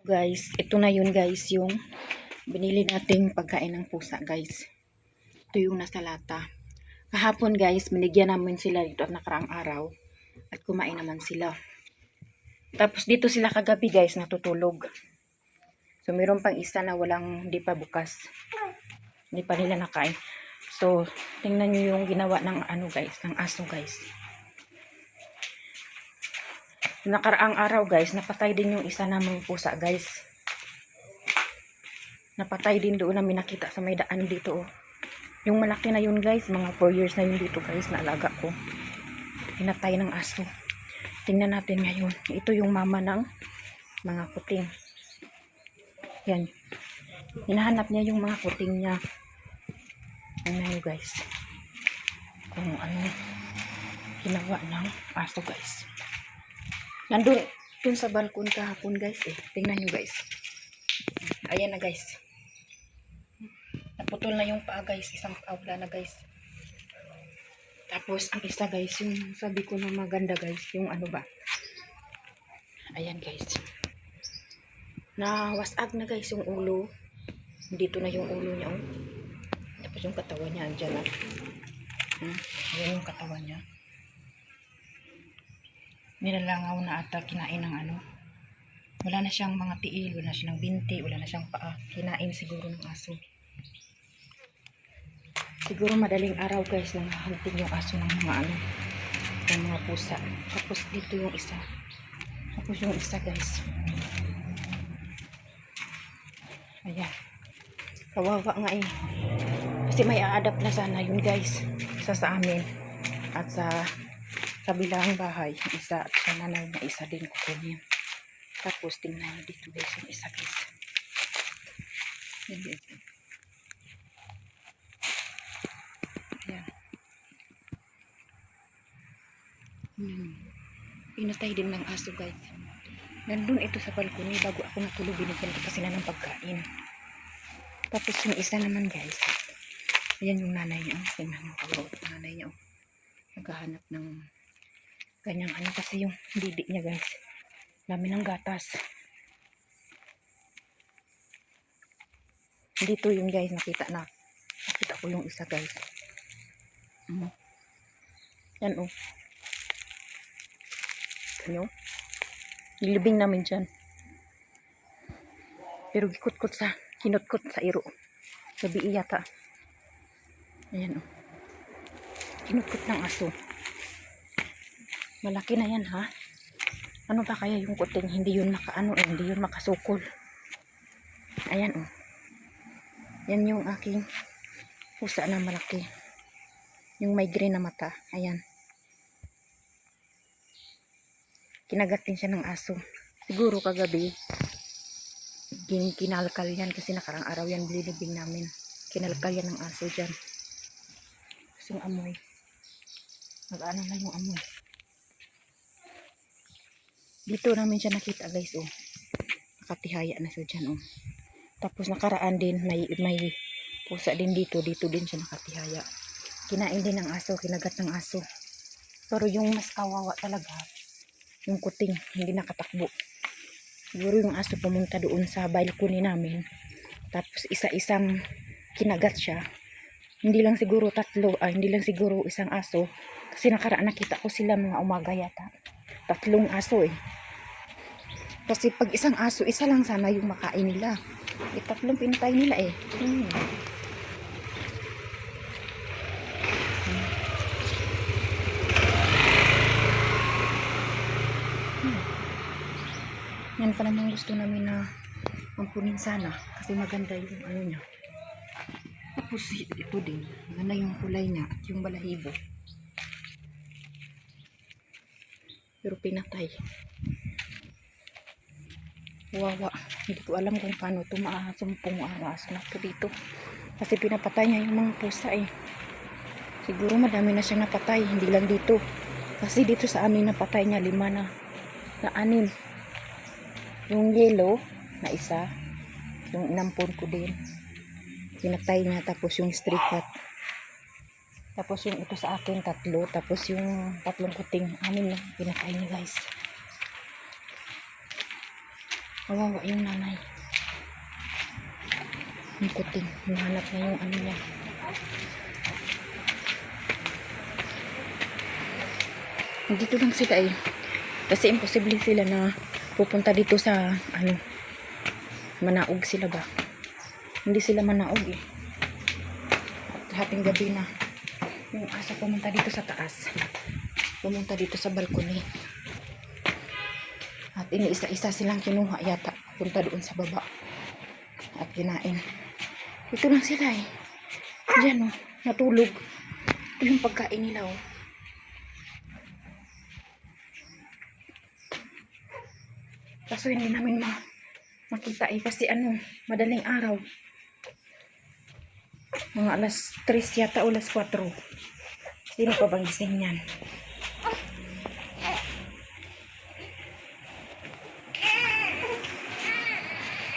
Guys, ito na yun guys, yung binili nating pagkain ng pusa guys. Ito yung nasa lata. Kahapon guys, binigyan namin sila dito at nakaraang araw. At kumain naman sila. Tapos dito sila kagabi guys, natutulog. So mayroon pang isa na hindi pa bukas. Hindi pa nila nakain. So, tingnan nyo yung ginawa ng guys, ng aso guys. Nakaraang araw guys, napatay din yung isa namang pusa guys. Napatay din doon namin nakita sa may daan dito. Oh. Yung malaki na yun guys, mga 4 years na yun dito guys, na alaga ko. Pinatay ng aso. Tingnan natin ngayon. Ito yung mama ng mga kuting. Yan. Hinahanap niya yung mga kuting niya. Tingnan nyo guys. Kung ano ginawa ng aso guys. Nandun dun sa balkon kahapon guys eh. Tingnan nyo guys. Ayan na guys. Naputol na yung paa guys. Isang paa wala na guys. Tapos ang isa guys, yung sabi ko na maganda guys, yung ano ba. Ayan guys. Nawasag na guys yung ulo. Dito na yung ulo niya. Oh. Tapos yung katawan niya andyan na. Ayan yung katawan niya. Nilalangaw na ata, kinain ng ano. Wala na siyang mga tiil, wala na siyang binti, wala na siyang paa. Kinain siguro ng aso. Siguro madaling araw guys nang hunting yung aso ng mga ano, ng mga pusa. Tapos dito yung isa. Tapos yung isa guys. Ayan. Kawawa nga eh. Kasi may a-adapt na sana yun guys. Isa sa amin. At sa kabilang bahay. Isa at sa nanay na isa din kukunin. Tapos tingnan nyo dito guys yung isa guys. Ayan. Pinatay din ng aso guys. Nandun ito sa balkoni bago ako natulog, binigyan ko kasi na ng pagkain. Tapos yung isa naman guys, ayan yung nanay niya. Tingnan mo kawawa yung nanay niya. Naghahanap ng kanyang ano kasi yung didi niya guys. Dami ng gatas. Dito yung guys, nakita ko yung isa guys. Yan oh. Ano? Nilibing namin dyan. Pero kinutkot sa iro. Gabi yata. Ayan o. Kinutkot ng aso. Malaki na yan ha. Ano ba kaya yung kuting? Hindi yun hindi yun makasukol. Ayan o. Yan yung aking pusa na malaki. Yung may green na mata. Ayan. Kinagat din siya ng aso. Siguro kagabi kinalkal yan kasi nakarang araw yan bilibing namin. Kinalkal yan ng aso dyan. Kasi yung amoy. Nag-ano na yung amoy. Dito namin siya nakita guys oh. Nakatihaya na siya dyan oh. Tapos nakaraan din may pusa din dito din siya nakatihaya. Kinain din ng aso, kinagat ng aso. Pero yung mas kawawa talaga, yung kuting hindi nakatakbo. Siguro yung aso pumunta doon sa balcony namin. Tapos isa-isang kinagat siya. Hindi lang siguro isang aso. Kasi nakaraan nakita ko sila mga umaga yata. 3 aso eh. Kasi pag isang aso, isa lang sana yung makain nila. 3 pinatay nila eh. Yan pa naman gusto namin na ampunin sana. Kasi maganda yung ano niya. Tapos ito din. Maganda yung kulay niya at yung balahibo. Pero pinatay. Wawa. Hindi ko alam kung paano ito maasumpong aso na ito dito. Kasi pinapatay niya yung mga pusa eh. Siguro madami na siya napatay. Hindi lang dito. Kasi dito sa amin napatay niya 5 na 6. Yung yellow na isa. Yung inampon ko din. Pinatay niya. Tapos yung stray cat. Tapos yung ito sa akin 3. Tapos yung 3 kuting 6 na pinatay niya guys. Kawawa yung nanay. Yung kuting. Hinahanap na yung ano niya. Dito lang sila eh. Kasi imposible sila na pupunta dito sa ano. Manaog sila ba? Hindi sila manaog eh. At hating gabi na. Yung aso pumunta dito sa taas. Pumunta dito sa balkoni. At iniisa-isa silang kinuha yata. Punta doon sa baba. At kinain. Ito lang sila eh. Diyan oh. Natulog. Ito yung pagkain nila oh. Kaso hindi namin makita eh. Kasi ano, madaling araw. Mga alas 3 yata o alas 4. Sino pa bang gising yan?